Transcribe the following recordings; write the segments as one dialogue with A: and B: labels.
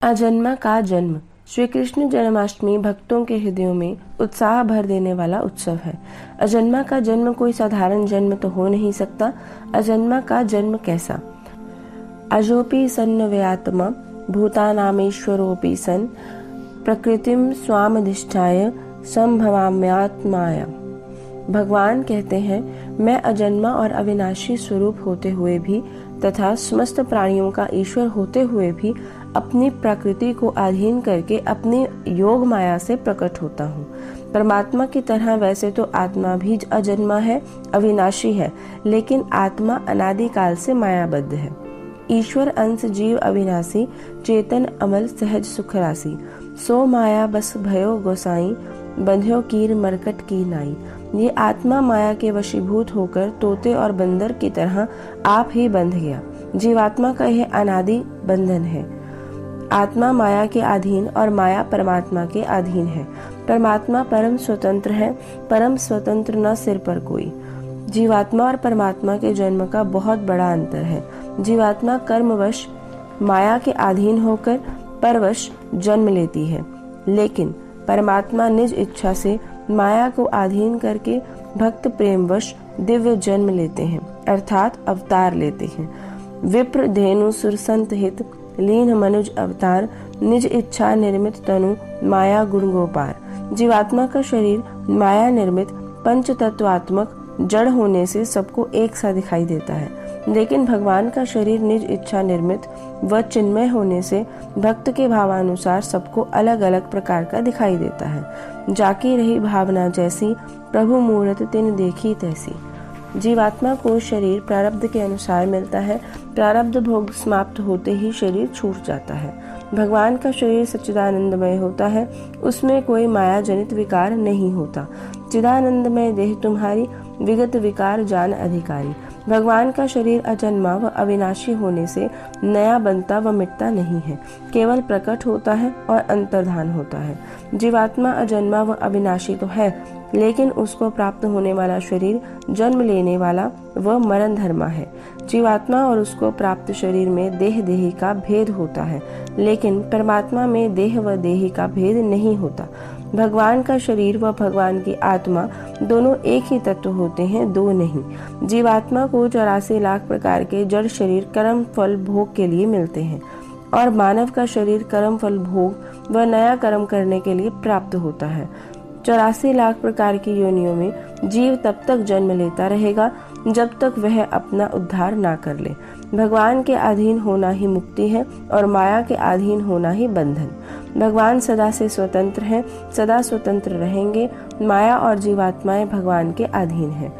A: अजन्मा का जन्म। श्री कृष्ण जन्माष्टमी भक्तों के हृदयों में उत्साह भर देने वाला उत्सव है। अजन्मा का जन्म कोई साधारण जन्म तो हो नहीं सकता। अजन्मा का जन्म कैसा? अजोपि सन्नव्यात्मा भूतानामीश्वरोऽपि सन् प्रकृतिम स्वामधिष्ठाय संभवाम्यात्माया। भगवान कहते हैं, मैं अजन्मा और अविनाशी स्वरूप होते हुए भी तथा समस्त प्राणियों का ईश्वर होते हुए भी अपनी प्रकृति को अधीन करके अपनी योग माया से प्रकट होता हूँ। परमात्मा की तरह वैसे तो आत्मा भी अजन्मा है, अविनाशी है, लेकिन आत्मा अनादि काल से मायाबद्ध है। ईश्वर अंश जीव अविनाशी, चेतन अमल सहज सुख राशि। सो माया बस भयो गोसाई, बंध्यो कीर मरकट की नाई। ये आत्मा माया के वशीभूत होकर तोते और बंदर की तरह आप ही बंध गया। जीवात्मा का यह अनादि बंधन है। आत्मा माया के अधीन और माया परमात्मा के अधीन है। परमात्मा परम स्वतंत्र है, परम स्वतंत्र न सिर पर कोई। जीवात्मा और परमात्मा के जन्म का बहुत बड़ा अंतर है। जीवात्मा कर्मवश माया के अधीन होकर परवश जन्म लेती है, लेकिन परमात्मा निज इच्छा से माया को अधीन करके भक्त प्रेमवश दिव्य जन्म लेते हैं, अर्थात अवतार लेते हैं। विप्र धेनु सुरसंत हित लीन मनुज अवतार, निज इच्छा निर्मित तनु माया गुण गोपार। जीवात्मा का शरीर माया निर्मित पंच तत्वात्मक जड़ होने से सबको एक सा दिखाई देता है, लेकिन भगवान का शरीर निज इच्छा निर्मित व चिन्मय होने से भक्त के भावानुसार सबको अलग अलग प्रकार का दिखाई देता है। जाकी रही भावना जैसी, प्रभु मूरत तिन देखी तैसी। जीवात्मा को शरीर प्रारब्ध के अनुसार मिलता है। प्रारब्ध भोग समाप्त होते ही शरीर छूट जाता है। भगवान का शरीर सच्चिदानंदमय होता है, उसमें कोई माया जनित विकार नहीं होता। चिदानंदमय देह तुम्हारी, विगत विकार जान अधिकारी। भगवान का शरीर अजन्मा व अविनाशी होने से नया बनता व मिटता नहीं है, केवल प्रकट होता है और अंतर्धान होता है। जीवात्मा अजन्मा व अविनाशी तो है, लेकिन उसको प्राप्त होने वाला शरीर जन्म लेने वाला व मरण धर्मा है। जीवात्मा और उसको प्राप्त शरीर में देह देही का भेद होता है, लेकिन परमात्मा में देह व देही का भेद नहीं होता। भगवान का शरीर व भगवान की आत्मा दोनों एक ही तत्व होते हैं, दो नहीं। जीवात्मा को 84 लाख प्रकार के जड़ शरीर कर्म फल भोग के लिए मिलते हैं और मानव का शरीर कर्म फल भोग व नया कर्म करने के लिए प्राप्त होता है। 84 लाख प्रकार की योनियों में जीव तब तक जन्म लेता रहेगा जब तक वह अपना उद्धार ना कर ले। भगवान के अधीन होना ही मुक्ति है और माया के अधीन होना ही बंधन। भगवान सदा से स्वतंत्र हैं, सदा स्वतंत्र रहेंगे। माया और जीवात्माएं भगवान के अधीन हैं।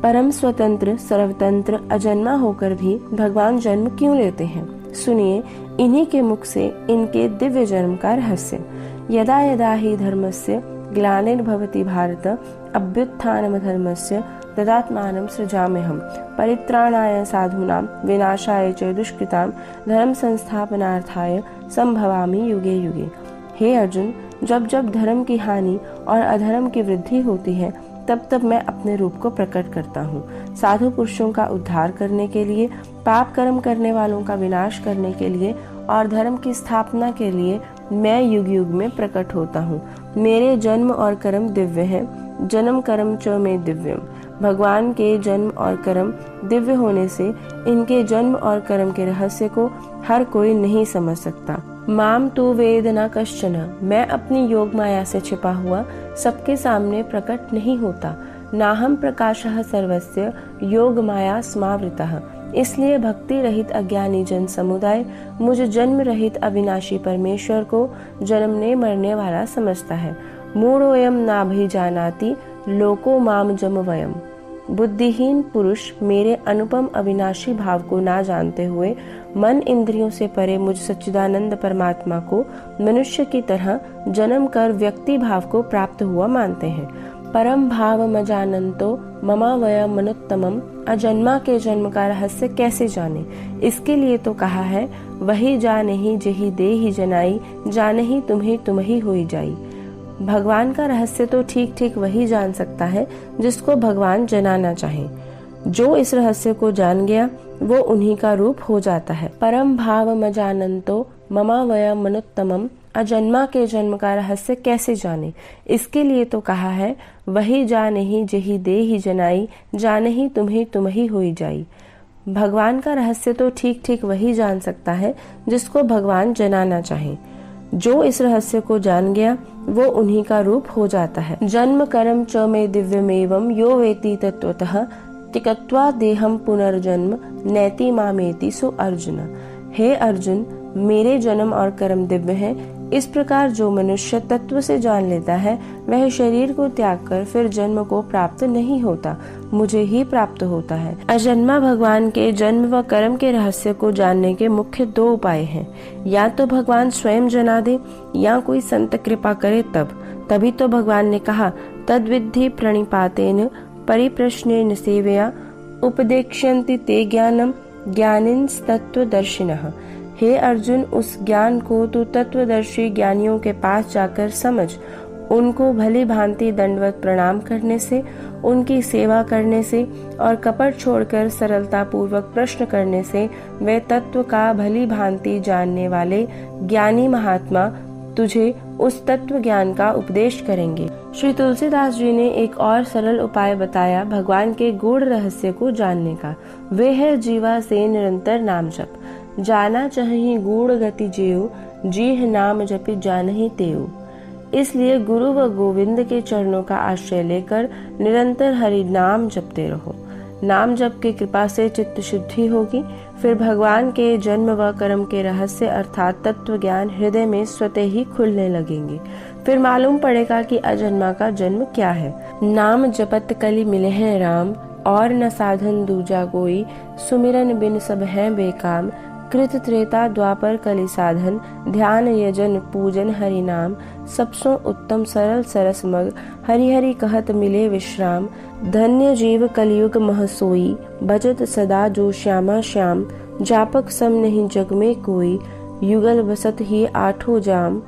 A: परम स्वतंत्र सर्वतंत्र अजन्मा होकर भी भगवान जन्म क्यों लेते हैं? सुनिए इन्हीं के मुख से इनके दिव्य जन्म का रहस्य। यदा यदा ही धर्मस्य ग्लानिर्भवति भारत, अभ्युत्थानम धर्मस्य तदात्मानं सृजाम्यहम्। परित्राणाय साधूनां विनाशाय च दुष्कृतां, धर्म संस्थापनार्थाय संभवामि युगे युगे। हे अर्जुन, जब जब धर्म की हानि और अधर्म की वृद्धि होती है, तब तब मैं अपने रूप को प्रकट करता हूँ। साधु पुरुषों का उद्धार करने के लिए, पाप कर्म करने वालों का विनाश करने के लिए और धर्म की स्थापना के लिए मैं युग युग में प्रकट होता हूँ। मेरे जन्म और कर्म दिव्य हैं। जन्म कर्म च में दिव्यम। भगवान के जन्म और कर्म दिव्य होने से इनके जन्म और कर्म के रहस्य को हर कोई नहीं समझ सकता। माम तो वेद न कश्चन, मैं अपनी योग माया से छिपा हुआ सबके सामने प्रकट नहीं होता। नाहम प्रकाशः सर्वस्य योग माया स्मावृतः। इसलिए भक्ति रहित अज्ञानी जन समुदाय मुझ जन्म रहित अविनाशी परमेश्वर को जन्मने मरने वाला समझता है। मूढ़ोयम नाभिजानाति लोको माम जमवयम। बुद्धिहीन पुरुष मेरे अनुपम अविनाशी भाव को ना जानते हुए मन इंद्रियों से परे मुझ सच्चिदानंद परमात्मा को मनुष्य की तरह जन्म कर व्यक्ति भाव को प्राप्त हुआ मानते हैं। परम भाव मजानंतो ममा वय मनुत्तमम। अजन्मा के जन्म का रहस्य कैसे जाने? इसके लिए तो कहा है, वही जानहि जेहि देहि जनाई, जानहि तुम्हें तुम ही होई जाई। भगवान का रहस्य तो ठीक ठीक वही जान सकता है जिसको भगवान जनाना चाहे। जो इस रहस्य को जान गया वो उन्हीं का रूप हो जाता है। परम भाव मजानंतो ममा वया मनुत्तमम, अजन्मा के जन्म का रहस्य कैसे जाने। इसके लिए तो कहा है, वही जानेहि जेहि देहि जनाई, जानेहि तुम्हें तुम ही होई जाई। भगवान का रहस्य तो ठीक ठीक वही जान सकता है जिसको भगवान जनाना चाहे। जो इस रहस्य को जान गया वो उन्हीं का रूप हो जाता है। जन्म कर्म च मे दिव्यमेवं यो वेति तत्वतः, तिक्त्वा देहम पुनर्जन्म नैति मामेति सो अर्जुन। हे अर्जुन, मेरे जन्म और कर्म दिव्य हैं। इस प्रकार जो मनुष्य तत्व से जान लेता है वह शरीर को त्याग कर फिर जन्म को प्राप्त नहीं होता, मुझे ही प्राप्त होता है। अजन्मा भगवान के जन्म व कर्म के रहस्य को जानने के मुख्य दो उपाय हैं। या तो भगवान स्वयं जना दे या कोई संत कृपा करे तभी तो भगवान ने कहा, तद्विद्धि प्रणिपातेन परिप्रश्नेन सेवया उपदेक्ष्यन्ति ते ज्ञानम ज्ञानिनस्तत्वदर्शिनः। हे अर्जुन, उस ज्ञान को तू तत्वदर्शी ज्ञानियों के पास जाकर समझ। उनको भली भांति दंडवत प्रणाम करने से, उनकी सेवा करने से और कपट छोड़कर सरलता पूर्वक प्रश्न करने से वे तत्व का भली भांति जानने वाले ज्ञानी महात्मा तुझे उस तत्व ज्ञान का उपदेश करेंगे। श्री तुलसीदास जी ने एक और सरल उपाय बताया भगवान के गूढ़ रहस्य को जानने का। वे है जीवा से निरंतर नाम जप। जाना चाहिए गूढ़ गति जेऊ, जीह नाम जपि जानहि तेऊ। इसलिए गुरु व गोविंद के चरणों का आश्रय लेकर निरंतर हरि नाम जपते रहो। नाम जप की कृपा से चित्त शुद्धि होगी। फिर भगवान के जन्म व कर्म के रहस्य अर्थात तत्व ज्ञान हृदय में स्वतः ही खुलने लगेंगे। फिर मालूम पड़ेगा कि अजन्मा का जन्म क्या है। नाम जपत कलि मिले हैं राम, और न साधन दूजा कोई, सुमिरन बिन सब है बेकाम। कृत त्रेता द्वापर कलि साधन, ध्यान यजन पूजन हरि नाम। सबसो उत्तम सरल सरस मग, हरि हरि कहत मिले विश्राम। धन्य जीव कलयुग मह सोई, भजत सदा जो श्यामा श्याम। जापक सम नहीं जग में कोई, युगल बसत ही आठों जाम।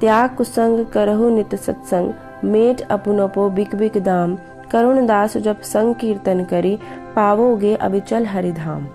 A: त्याग कुसंग करहु नित सत्संग, मेट अपुनपो बिक बिक दाम। करुण दास जब संग कीर्तन करी, पावोगे अविचल हरिधाम।